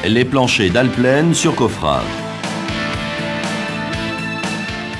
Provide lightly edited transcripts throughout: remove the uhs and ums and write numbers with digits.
Les planchers d'Alplaine sur coffrage.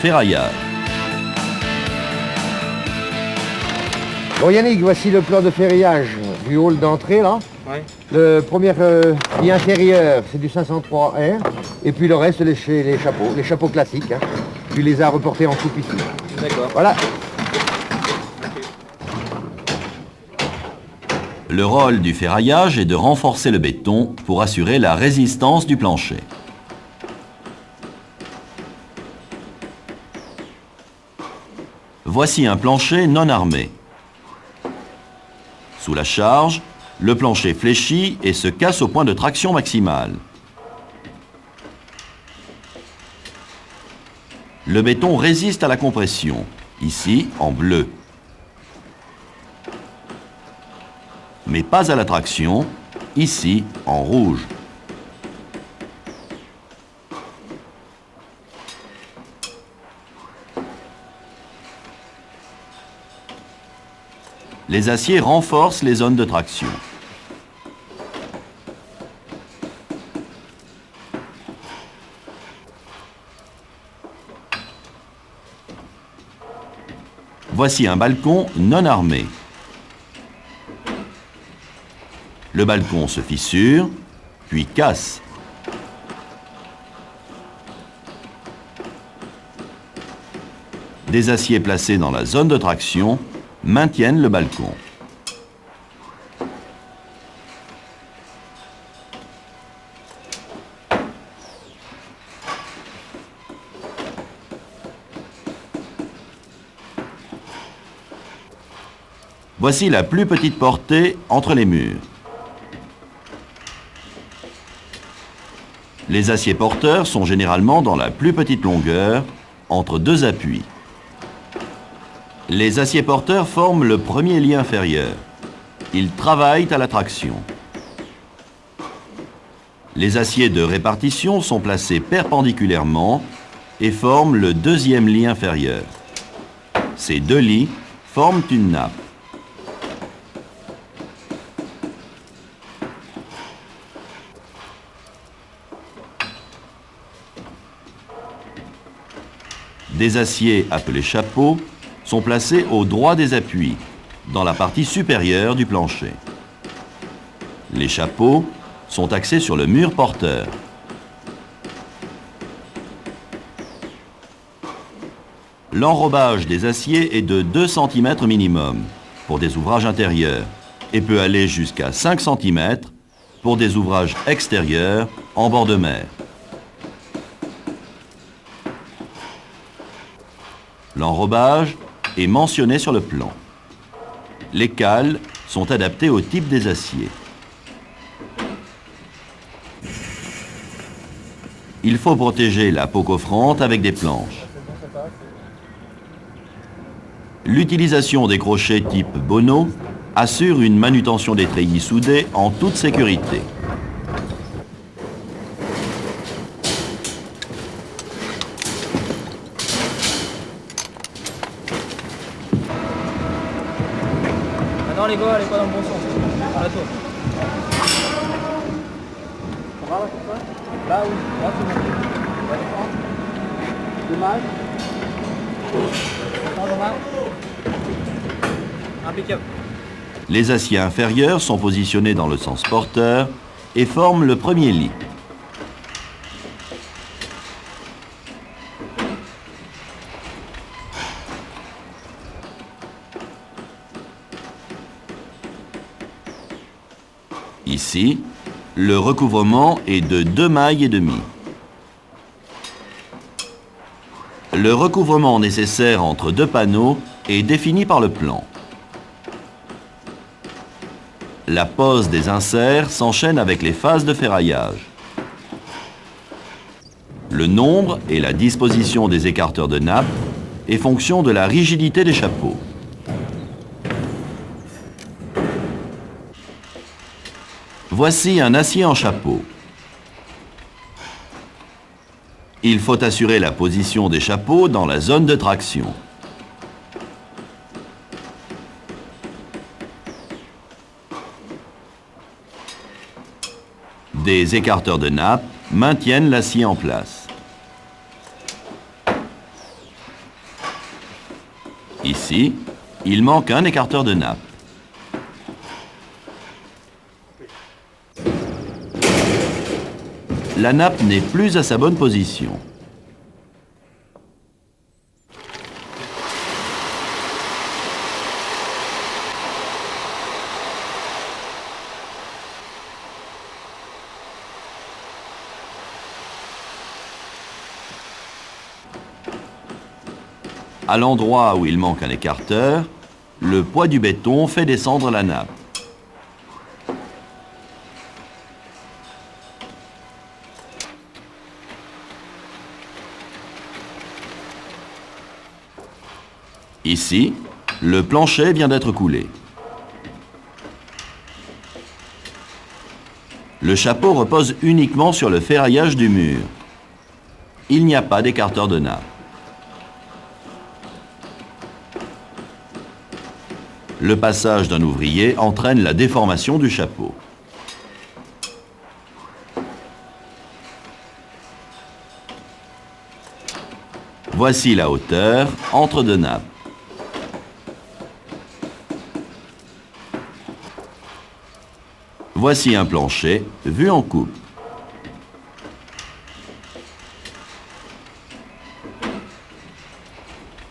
Ferraillage. Bon Yannick, voici le plan de ferraillage du hall d'entrée là. Ouais. Le premier lit inférieur, c'est du 503R. Et puis le reste, les chapeaux classiques. Hein. Tu les as reportés en coupe ici. D'accord. Voilà. Le rôle du ferraillage est de renforcer le béton pour assurer la résistance du plancher. Voici un plancher non armé. Sous la charge, le plancher fléchit et se casse au point de traction maximale. Le béton résiste à la compression, ici en bleu. Mais pas à la traction, ici en rouge. Les aciers renforcent les zones de traction. Voici un balcon non armé. Le balcon se fissure, puis casse. Des aciers placés dans la zone de traction maintiennent le balcon. Voici la plus petite portée entre les murs. Les aciers porteurs sont généralement dans la plus petite longueur, entre deux appuis. Les aciers porteurs forment le premier lit inférieur. Ils travaillent à la traction. Les aciers de répartition sont placés perpendiculairement et forment le deuxième lit inférieur. Ces deux lits forment une nappe. Des aciers appelés chapeaux sont placés au droit des appuis, dans la partie supérieure du plancher. Les chapeaux sont axés sur le mur porteur. L'enrobage des aciers est de 2 cm minimum pour des ouvrages intérieurs et peut aller jusqu'à 5 cm pour des ouvrages extérieurs en bord de mer. L'enrobage est mentionné sur le plan. Les cales sont adaptées au type des aciers. Il faut protéger la peau coffrante avec des planches. L'utilisation des crochets type Bono assure une manutention des treillis soudés en toute sécurité. Maintenant les gars, elle est pas dans le bon sens. Dans la tour. Là oui, là c'est bon. Dommage. Impeccable. Les aciers inférieurs sont positionnés dans le sens porteur et forment le premier lit. Ici, le recouvrement est de 2 mailles et demie. Le recouvrement nécessaire entre deux panneaux est défini par le plan. La pose des inserts s'enchaîne avec les phases de ferraillage. Le nombre et la disposition des écarteurs de nappe est fonction de la rigidité des chapeaux. Voici un acier en chapeau. Il faut assurer la position des chapeaux dans la zone de traction. Des écarteurs de nappe maintiennent l'acier en place. Ici, il manque un écarteur de nappe. La nappe n'est plus à sa bonne position. À l'endroit où il manque un écarteur, le poids du béton fait descendre la nappe. Ici, le plancher vient d'être coulé. Le chapeau repose uniquement sur le ferraillage du mur. Il n'y a pas d'écarteur de nappe. Le passage d'un ouvrier entraîne la déformation du chapeau. Voici la hauteur entre deux nappes. Voici un plancher vu en coupe.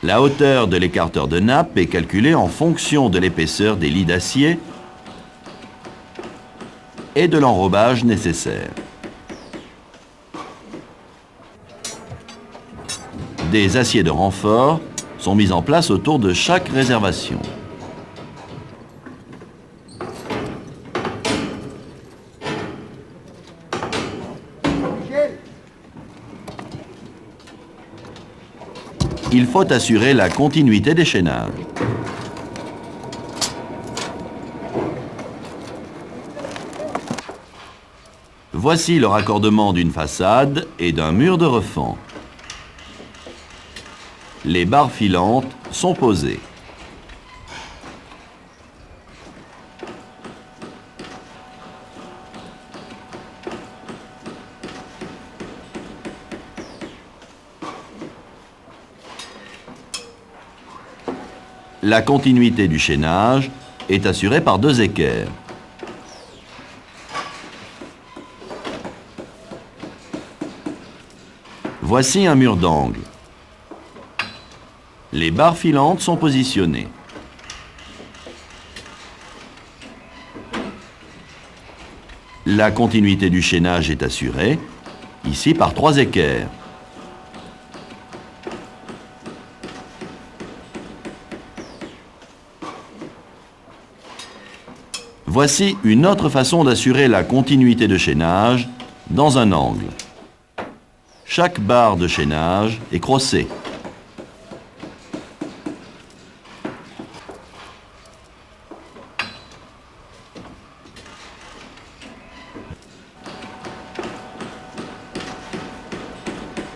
La hauteur de l'écarteur de nappe est calculée en fonction de l'épaisseur des lits d'acier et de l'enrobage nécessaire. Des aciers de renfort sont mis en place autour de chaque réservation. Il faut assurer la continuité des chaînages. Voici le raccordement d'une façade et d'un mur de refend. Les barres filantes sont posées. La continuité du chaînage est assurée par deux équerres. Voici un mur d'angle. Les barres filantes sont positionnées. La continuité du chaînage est assurée, ici par trois équerres. Voici une autre façon d'assurer la continuité de chaînage dans un angle. Chaque barre de chaînage est crossée.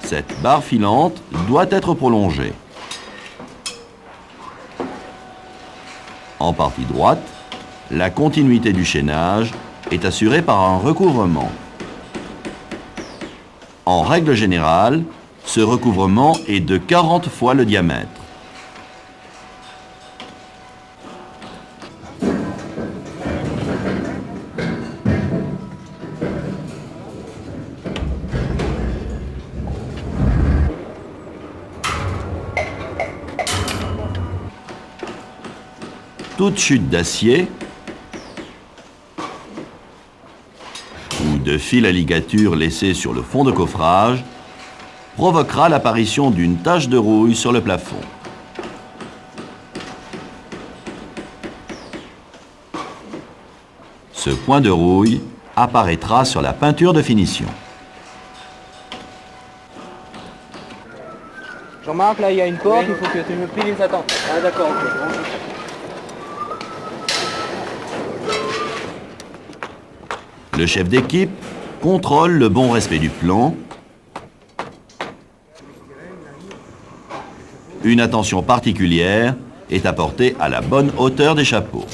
Cette barre filante doit être prolongée. En partie droite, la continuité du chaînage est assurée par un recouvrement. En règle générale, ce recouvrement est de 40 fois le diamètre. Toute chute d'acier ou de fil à ligature laissé sur le fond de coffrage provoquera l'apparition d'une tache de rouille sur le plafond. Ce point de rouille apparaîtra sur la peinture de finition. Jean-Marc, là il y a une porte, il faut que tu me plies les attentes. Ah d'accord, ok. Le chef d'équipe contrôle le bon respect du plan. Une attention particulière est apportée à la bonne hauteur des chapeaux.